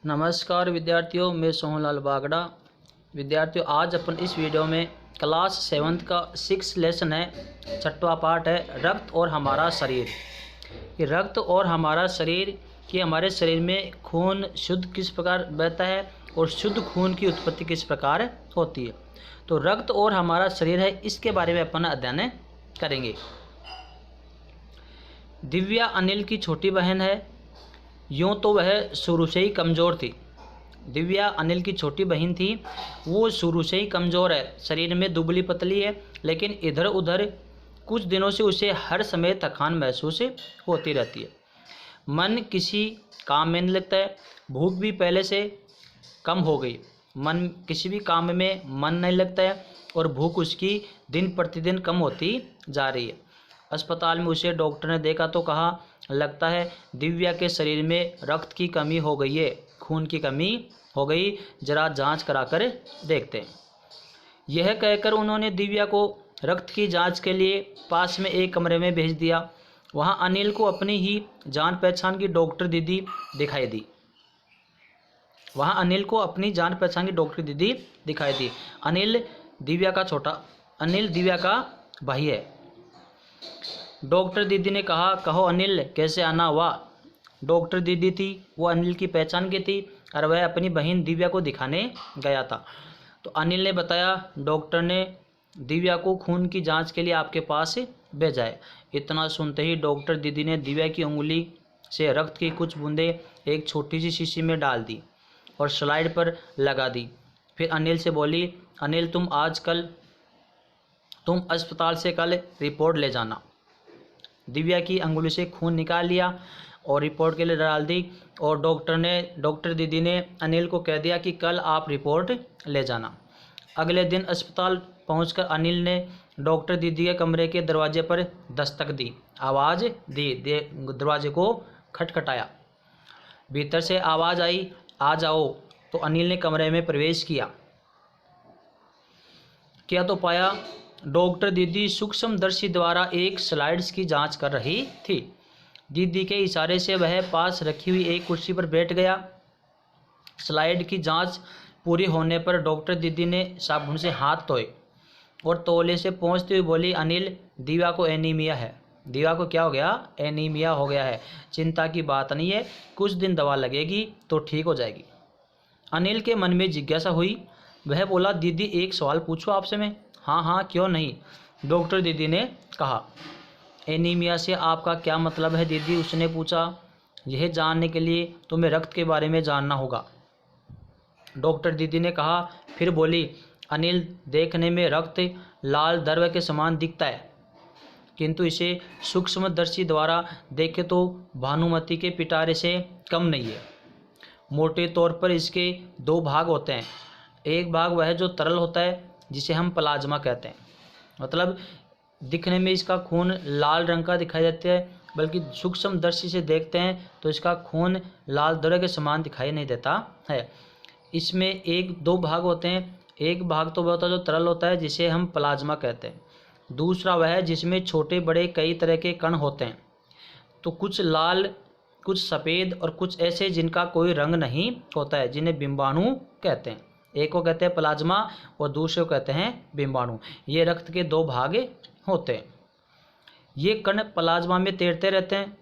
नमस्कार विद्यार्थियों, मैं सोहनलाल बागड़ा। विद्यार्थियों, आज अपन इस वीडियो में क्लास 7th का 6 लेसन है, 6वां पार्ट है रक्त और हमारा शरीर। ये रक्त और हमारा शरीर कि हमारे शरीर में खून शुद्ध किस प्रकार बहता है और शुद्ध खून की उत्पत्ति किस प्रकार होती है। तो रक्त और हमारा शरीर है, इसके बारे में अपन अध्ययन करेंगे। दिव्या अनिल की छोटी बहन है। यूँ तो वह शुरू से ही कमज़ोर थी। दिव्या अनिल की छोटी बहन थी, वो शुरू से ही कमज़ोर है, शरीर में दुबली पतली है, लेकिन इधर उधर कुछ दिनों से उसे हर समय थकान महसूस होती रहती है। मन किसी काम में नहीं लगता है, भूख भी पहले से कम हो गई। मन किसी भी काम में मन नहीं लगता है और भूख उसकी दिन प्रतिदिन कम होती जा रही है। अस्पताल में उसे डॉक्टर ने देखा तो कहा, लगता है दिव्या के शरीर में रक्त की कमी हो गई है, खून की कमी हो गई, जरा जांच कराकर देखते हैं। यह कहकर उन्होंने दिव्या को रक्त की जांच के लिए पास में एक कमरे में भेज दिया। वहां अनिल को अपनी ही जान पहचान की डॉक्टर दीदी दिखाई दी। अनिल दिव्या का भाई है। डॉक्टर दीदी ने कहा, कहो अनिल, कैसे आना हुआ। डॉक्टर दीदी थी, वो अनिल की पहचान की थी और वह अपनी बहन दिव्या को दिखाने गया था। तो अनिल ने बताया, डॉक्टर ने दिव्या को खून की जांच के लिए आपके पास भेजा है। इतना सुनते ही डॉक्टर दीदी ने दिव्या की उंगली से रक्त की कुछ बूंदें एक छोटी सी शीशी में डाल दी और स्लाइड पर लगा दी। फिर अनिल से बोली, अनिल तुम अस्पताल से कल रिपोर्ट ले जाना। दिव्या की अंगुली से खून निकाल लिया और रिपोर्ट के लिए डाल दी और डॉक्टर दीदी ने अनिल को कह दिया कि कल आप रिपोर्ट ले जाना। अगले दिन अस्पताल पहुंचकर अनिल ने डॉक्टर दीदी के कमरे के दरवाजे पर दस्तक दी, आवाज़ दी, दरवाजे को खटखटाया। भीतर से आवाज़ आई, आ जाओ। तो अनिल ने कमरे में प्रवेश किया तो पाया डॉक्टर दीदी सूक्ष्मदर्शी द्वारा एक स्लाइड्स की जांच कर रही थी। दीदी के इशारे से वह पास रखी हुई एक कुर्सी पर बैठ गया। स्लाइड की जांच पूरी होने पर डॉक्टर दीदी ने साबुन से हाथ धोए और तौलिए से पोंछते हुए बोली, अनिल, दिव्या को एनीमिया है। दिव्या को क्या हो गया? एनीमिया हो गया है। चिंता की बात नहीं है, कुछ दिन दवा लगेगी तो ठीक हो जाएगी। अनिल के मन में जिज्ञासा हुई। वह बोला, दीदी एक सवाल पूछूं आपसे मैं? हाँ, क्यों नहीं, डॉक्टर दीदी ने कहा। एनीमिया से आपका क्या मतलब है दीदी? उसने पूछा। यह जानने के लिए तुम्हें रक्त के बारे में जानना होगा, डॉक्टर दीदी ने कहा। फिर बोली, अनिल, देखने में रक्त लाल द्रव्य के समान दिखता है, किंतु इसे सूक्ष्मदर्शी द्वारा देखे तो भानुमति के पिटारे से कम नहीं है। मोटे तौर पर इसके दो भाग होते हैं। एक भाग वह जो तरल होता है, जिसे हम प्लाज्मा कहते हैं, मतलब दिखने में इसका खून लाल रंग का दिखाई देता है, बल्कि सूक्ष्मदर्शी से देखते हैं तो इसका खून लाल द्रव्य के समान दिखाई नहीं देता है। इसमें एक दो भाग होते हैं। एक भाग तो वह होता है जो तरल होता है, जिसे हम प्लाज्मा कहते हैं। दूसरा वह है जिसमें छोटे बड़े कई तरह के कण होते हैं, तो कुछ लाल, कुछ सफ़ेद और कुछ ऐसे जिनका कोई रंग नहीं होता है, जिन्हें बिंबाणु कहते हैं। एक को कहते हैं प्लाज्मा और दूसरे को कहते हैं बिंबाणु। ये रक्त के दो भाग होते हैं। ये कण प्लाज्मा में तैरते रहते हैं।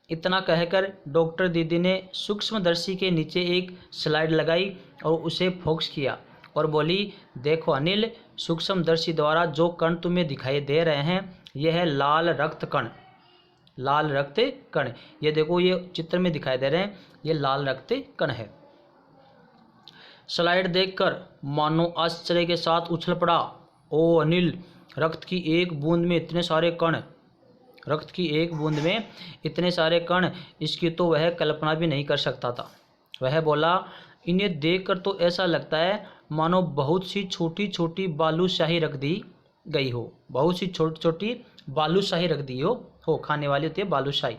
इतना कहकर डॉक्टर दीदी ने सूक्ष्मदर्शी के नीचे एक स्लाइड लगाई और उसे फोकस किया और बोली, देखो अनिल, सूक्ष्मदर्शी द्वारा जो कण तुम्हें दिखाई दे रहे हैं, यह है लाल रक्त कण। ये देखो, ये चित्र में दिखाई दे रहे हैं, ये लाल रक्त कण है। स्लाइड देखकर मानो आश्चर्य के साथ उछल पड़ा। ओ अनिल, रक्त की एक बूंद में इतने सारे कण, इसकी तो वह कल्पना भी नहीं कर सकता था। वह बोला, इन्हें देखकर तो ऐसा लगता है मानो बहुत सी छोटी छोटी बालूशाही रख दी गई हो। खाने वाली होती है बालूशाही।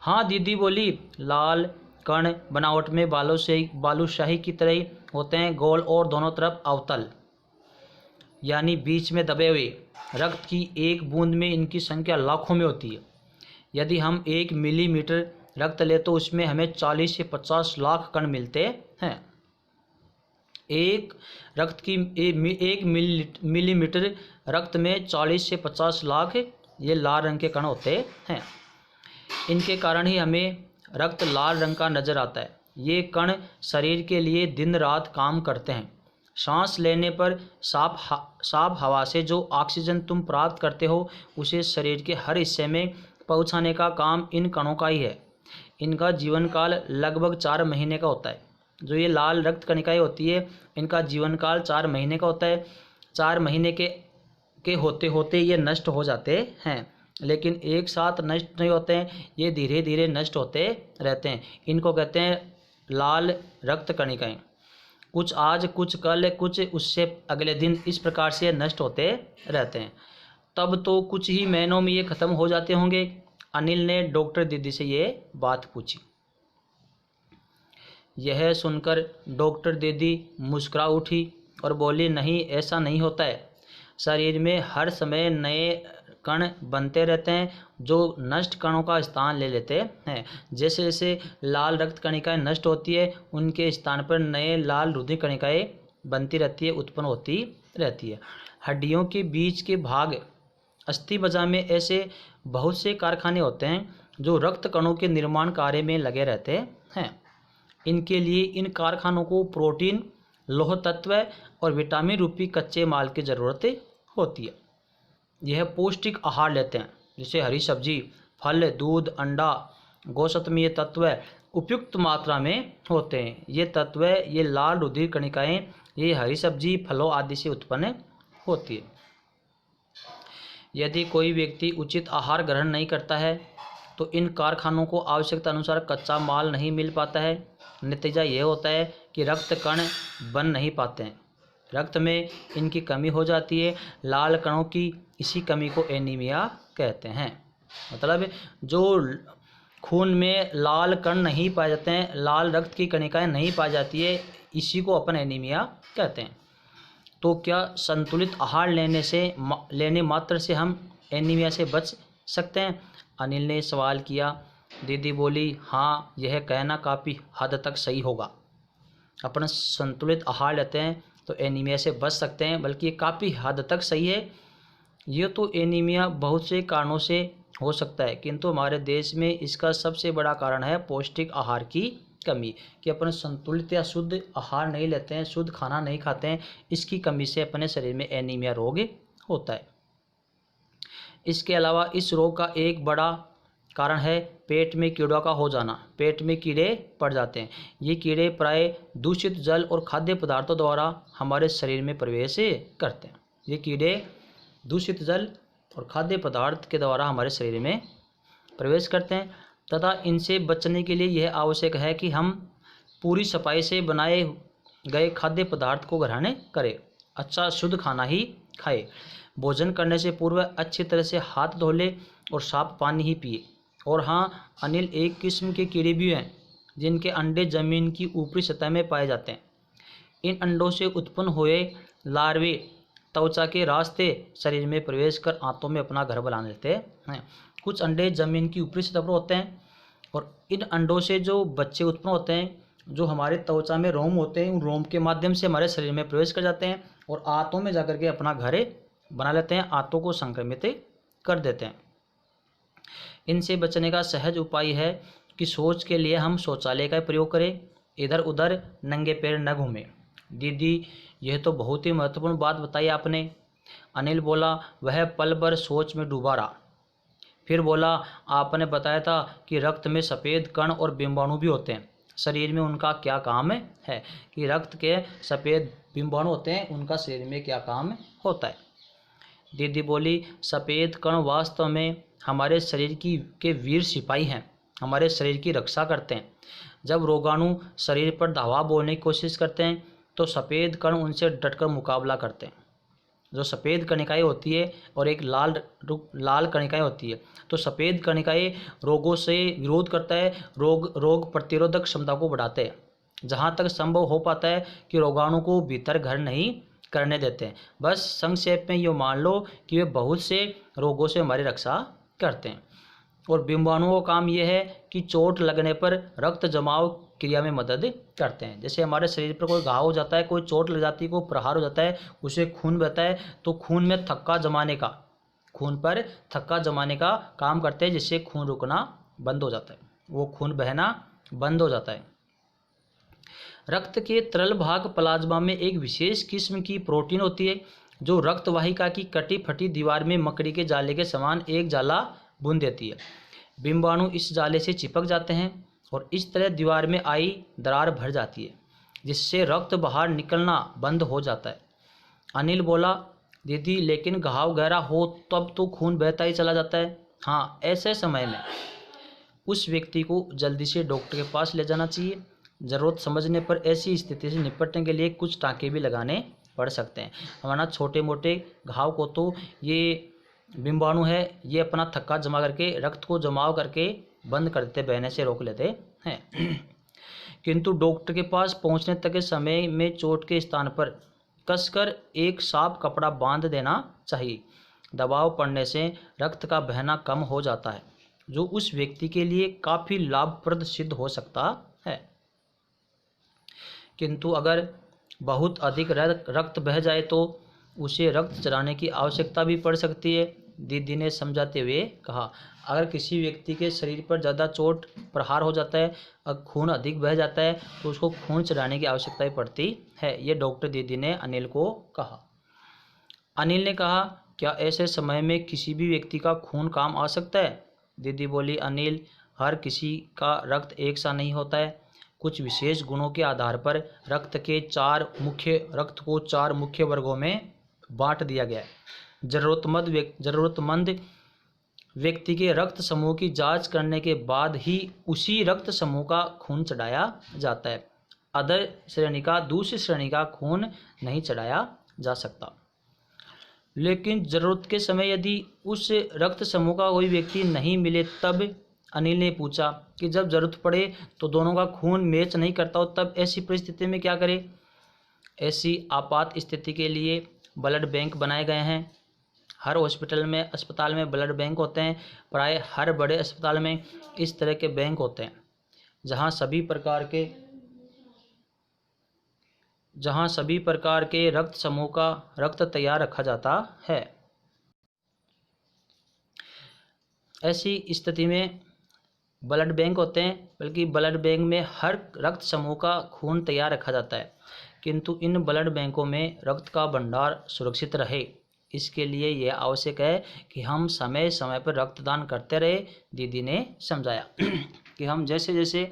हाँ, दीदी बोली, लाल कण बनावट में बालूशाही की तरह होते हैं, गोल और दोनों तरफ अवतल, यानी बीच में दबे हुए। रक्त की एक बूंद में इनकी संख्या लाखों में होती है। यदि हम 1 मिलीमीटर रक्त ले तो उसमें हमें 40 से 50 लाख कण मिलते हैं। एक रक्त की एक मिलीमीटर रक्त में 40 से 50 लाख ये लाल रंग के कण होते हैं। इनके कारण ही हमें रक्त लाल रंग का नज़र आता है। ये कण शरीर के लिए दिन रात काम करते हैं। सांस लेने पर साफ हवा से जो ऑक्सीजन तुम प्राप्त करते हो उसे शरीर के हर हिस्से में पहुंचाने का काम इन कणों का ही है। इनका जीवन काल लगभग 4 महीने का होता है। जो ये लाल रक्त कणिकाएं होती है इनका जीवन काल 4 महीने का होता है। 4 महीने के होते होते ये नष्ट हो जाते हैं, लेकिन एक साथ नष्ट नहीं होते हैं, ये धीरे धीरे नष्ट होते रहते हैं। इनको कहते हैं लाल रक्त कणिकाएं। कुछ आज, कुछ कल, कुछ उससे अगले दिन, इस प्रकार से नष्ट होते रहते हैं। तब तो कुछ ही महीनों में ये ख़त्म हो जाते होंगे। अनिल ने डॉक्टर दीदी से ये बात पूछी। यह सुनकर डॉक्टर दीदी मुस्कुरा उठी और बोली, नहीं, ऐसा नहीं होता है। शरीर में हर समय नए कण बनते रहते हैं जो नष्ट कणों का स्थान ले लेते हैं। जैसे जैसे लाल रक्त कणिकाएं नष्ट होती है उनके स्थान पर नए लाल रुधिर कणिकाएं बनती रहती है, उत्पन्न होती रहती है। हड्डियों के बीच के भाग अस्थि मज्जा में ऐसे बहुत से कारखाने होते हैं जो रक्त कणों के निर्माण कार्य में लगे रहते हैं। इनके लिए इन कारखानों को प्रोटीन, लौह तत्व और विटामिन रूपी कच्चे माल की ज़रूरत होती है। यह पौष्टिक आहार लेते हैं, जैसे हरी सब्जी, फल, दूध, अंडा, गोश्त में ये तत्व उपयुक्त मात्रा में होते हैं। ये तत्व, ये लाल रुधिर कणिकाएं ये हरी सब्जी, फलों आदि से उत्पन्न होती है। यदि कोई व्यक्ति उचित आहार ग्रहण नहीं करता है तो इन कारखानों को आवश्यकता अनुसार कच्चा माल नहीं मिल पाता है। नतीजा यह होता है कि रक्त कण बन नहीं पाते हैं, रक्त में इनकी कमी हो जाती है। लाल कणों की इसी कमी को एनीमिया कहते हैं। मतलब जो खून में लाल कण नहीं पाए जाते हैं, लाल रक्त की कणिकाएं नहीं पाई जाती है, इसी को अपन एनीमिया कहते हैं। तो क्या संतुलित आहार लेने मात्र से हम एनीमिया से बच सकते हैं? अनिल ने सवाल किया। दीदी बोली, हाँ, यह कहना काफ़ी हद तक सही होगा। अपन संतुलित आहार लेते हैं तो एनीमिया से बच सकते हैं, बल्कि ये काफ़ी हद तक सही है। ये तो एनीमिया बहुत से कारणों से हो सकता है, किंतु हमारे देश में इसका सबसे बड़ा कारण है पौष्टिक आहार की कमी, कि अपन संतुलित या शुद्ध आहार नहीं लेते हैं, शुद्ध खाना नहीं खाते हैं। इसकी कमी से अपने शरीर में एनीमिया रोग होता है। इसके अलावा इस रोग का एक बड़ा कारण है पेट में कीड़ों का हो जाना। पेट में कीड़े पड़ जाते हैं। ये कीड़े प्राय दूषित जल और खाद्य पदार्थों द्वारा हमारे शरीर में प्रवेश करते हैं। ये कीड़े दूषित जल और खाद्य पदार्थ के द्वारा हमारे शरीर में प्रवेश करते हैं, तथा इनसे बचने के लिए यह आवश्यक है कि हम पूरी सफाई से बनाए गए खाद्य पदार्थ को ग्रहण करें, अच्छा शुद्ध खाना ही खाए, भोजन करने से पूर्व अच्छी तरह से हाथ धो ले और साफ पानी ही पिए। और हाँ अनिल, एक किस्म के कीड़े भी हैं जिनके अंडे जमीन की ऊपरी सतह में पाए जाते हैं। इन अंडों से उत्पन्न हुए लार्वे त्वचा के रास्ते शरीर में प्रवेश कर आंतों में अपना घर बना लेते हैं। कुछ अंडे जमीन की ऊपरी सतह पर होते हैं और इन अंडों से जो बच्चे उत्पन्न होते हैं, जो हमारे त्वचा में रोम होते हैं, उन रोम के माध्यम से हमारे शरीर में प्रवेश कर जाते हैं और आंतों में जाकर के अपना घर बना लेते हैं, आंतों को संक्रमित कर देते हैं। इनसे बचने का सहज उपाय है कि शौच के लिए हम शौचालय का प्रयोग करें, इधर उधर नंगे पैर न घूमें। दीदी, यह तो बहुत ही महत्वपूर्ण बात बताई आपने। अनिल बोला, वह पल भर सोच में डूबा रहा। फिर बोला, आपने बताया था कि रक्त में सफ़ेद कण और बिंबाणु भी होते हैं, शरीर में उनका क्या काम है? कि रक्त के सफ़ेद बिंबाणु होते हैं, उनका शरीर में क्या काम होता है? दीदी बोली, सफ़ेद कण वास्तव में हमारे शरीर के वीर सिपाही हैं, हमारे शरीर की रक्षा करते हैं। जब रोगाणु शरीर पर धावा बोलने की कोशिश करते हैं तो सफ़ेद कण उनसे डटकर मुकाबला करते हैं। जो सफ़ेद कणिकाएं होती है और एक लाल कणिकाएं होती है, तो सफ़ेद कणिकाएं रोगों से विरोध करता है, रोग प्रतिरोधक क्षमता को बढ़ाते हैं। जहाँ तक संभव हो पाता है कि रोगाणु को भीतर घर नहीं करने देते हैं। बस संक्षेप में ये मान लो कि वे बहुत से रोगों से हमारी रक्षा करते हैं। और बिंबाणुओं का काम यह है कि चोट लगने पर रक्त जमाव क्रिया में मदद करते हैं। जैसे हमारे शरीर पर कोई घाव हो जाता है, कोई चोट लग जाती है, कोई प्रहार हो जाता है, उसे खून बहता है, तो खून में थक्का जमाने का, खून पर थक्का जमाने का काम करते हैं, जिससे खून रुकना बंद हो जाता है, वो खून बहना बंद हो जाता है। रक्त के तरल भाग प्लाज्मा में एक विशेष किस्म की प्रोटीन होती है जो रक्त वाहिका की कटी फटी दीवार में मकड़ी के जाले के समान एक जाला बुन देती है। बिंबाणु इस जाले से चिपक जाते हैं और इस तरह दीवार में आई दरार भर जाती है, जिससे रक्त बाहर निकलना बंद हो जाता है। अनिल बोला, दीदी लेकिन घाव गहरा हो तब तो खून बहता ही चला जाता है। हाँ, ऐसे समय में उस व्यक्ति को जल्दी से डॉक्टर के पास ले जाना चाहिए। ज़रूरत समझने पर ऐसी स्थिति से निपटने के लिए कुछ टाँके भी लगाने पड़ सकते हैं। हमारा छोटे मोटे घाव को तो ये बिंबाणु है, ये अपना थक्का जमा करके रक्त को जमाव करके बंद कर देते, बहने से रोक लेते हैं। किंतु डॉक्टर के पास पहुंचने तक के समय में चोट के स्थान पर कसकर एक साफ कपड़ा बांध देना चाहिए। दबाव पड़ने से रक्त का बहना कम हो जाता है, जो उस व्यक्ति के लिए काफ़ी लाभप्रद सिद्ध हो सकता है। किंतु अगर बहुत अधिक रक्त बह जाए तो उसे रक्त चढ़ाने की आवश्यकता भी पड़ सकती है। दीदी ने समझाते हुए कहा, अगर किसी व्यक्ति के शरीर पर ज़्यादा चोट प्रहार हो जाता है और खून अधिक बह जाता है तो उसको खून चढ़ाने की आवश्यकता भी पड़ती है, ये डॉक्टर दीदी ने अनिल को कहा। अनिल ने कहा, क्या ऐसे समय में किसी भी व्यक्ति का खून काम आ सकता है? दीदी बोली, अनिल, हर किसी का रक्त एक सा नहीं होता है। कुछ विशेष गुणों के आधार पर रक्त को चार मुख्य वर्गों में बांट दिया गया है। ज़रूरतमंद व्यक्ति के रक्त समूह की जांच करने के बाद ही उसी रक्त समूह का खून चढ़ाया जाता है। अदर श्रेणी का दूसरी श्रेणी का खून नहीं चढ़ाया जा सकता। लेकिन ज़रूरत के समय यदि उस रक्त समूह का कोई व्यक्ति नहीं मिले, तब अनिल ने पूछा कि जब ज़रूरत पड़े तो दोनों का खून मैच नहीं करता हो, तब ऐसी परिस्थिति में क्या करें? ऐसी आपात स्थिति के लिए ब्लड बैंक बनाए गए हैं। हर अस्पताल में ब्लड बैंक होते हैं। प्राय हर बड़े अस्पताल में इस तरह के बैंक होते हैं, जहां सभी प्रकार के रक्त समूह का रक्त तैयार रखा जाता है। ऐसी स्थिति में ब्लड बैंक होते हैं, बल्कि ब्लड बैंक में हर रक्त समूह का खून तैयार रखा जाता है। किंतु इन ब्लड बैंकों में रक्त का भंडार सुरक्षित रहे, इसके लिए यह आवश्यक है कि हम समय समय पर रक्तदान करते रहे। दीदी ने समझाया कि हम जैसे जैसे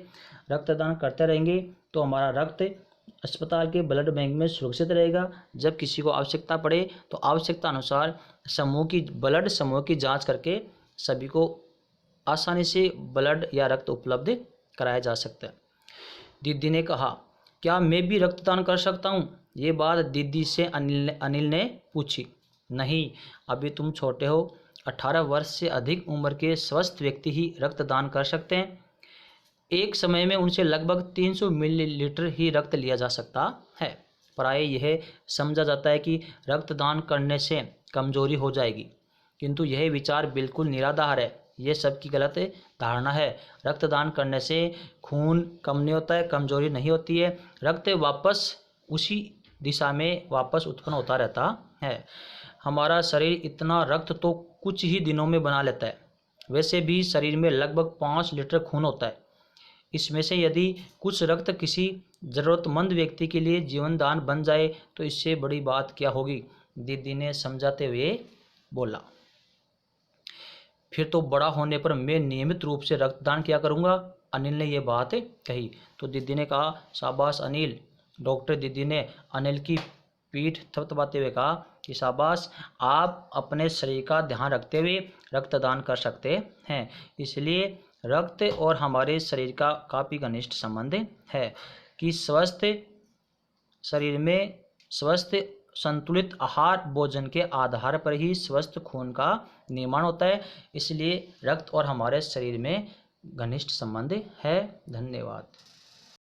रक्तदान करते रहेंगे तो हमारा रक्त अस्पताल के ब्लड बैंक में सुरक्षित रहेगा। जब किसी को आवश्यकता पड़े तो आवश्यकता अनुसार ब्लड समूह की जांच करके सभी को आसानी से ब्लड या रक्त उपलब्ध कराया जा सकता है। दीदी ने कहा, क्या मैं भी रक्तदान कर सकता हूँ? ये बात दीदी से अनिल ने पूछी। नहीं, अभी तुम छोटे हो। 18 वर्ष से अधिक उम्र के स्वस्थ व्यक्ति ही रक्तदान कर सकते हैं। एक समय में उनसे लगभग 300 मिलीलीटर ही रक्त लिया जा सकता है। प्राय यह समझा जाता है कि रक्तदान करने से कमजोरी हो जाएगी, किंतु यह विचार बिल्कुल निराधार है। यह सबकी गलत धारणा है। रक्तदान करने से खून कम नहीं होता है, कमजोरी नहीं होती है। रक्त वापस उसी दिशा में वापस उत्पन्न होता रहता है। हमारा शरीर इतना रक्त तो कुछ ही दिनों में बना लेता है। वैसे भी शरीर में लगभग 5 लीटर खून होता है। इसमें से यदि कुछ रक्त किसी ज़रूरतमंद व्यक्ति के लिए जीवन दान बन जाए तो इससे बड़ी बात क्या होगी? दीदी ने समझाते हुए बोला। फिर तो बड़ा होने पर मैं नियमित रूप से रक्तदान किया करूँगा, अनिल ने यह बात कही। तो दीदी ने कहा, शाबाश अनिल। डॉक्टर दीदी ने अनिल की पीठ थपथपाते हुए कहा कि शाबाश, आप अपने शरीर का ध्यान रखते हुए रक्तदान कर सकते हैं। इसलिए रक्त और हमारे शरीर का काफ़ी घनिष्ठ संबंध है कि स्वस्थ शरीर में स्वस्थ संतुलित आहार भोजन के आधार पर ही स्वस्थ खून का निर्माण होता है। इसलिए रक्त और हमारे शरीर में घनिष्ठ संबंध है। धन्यवाद।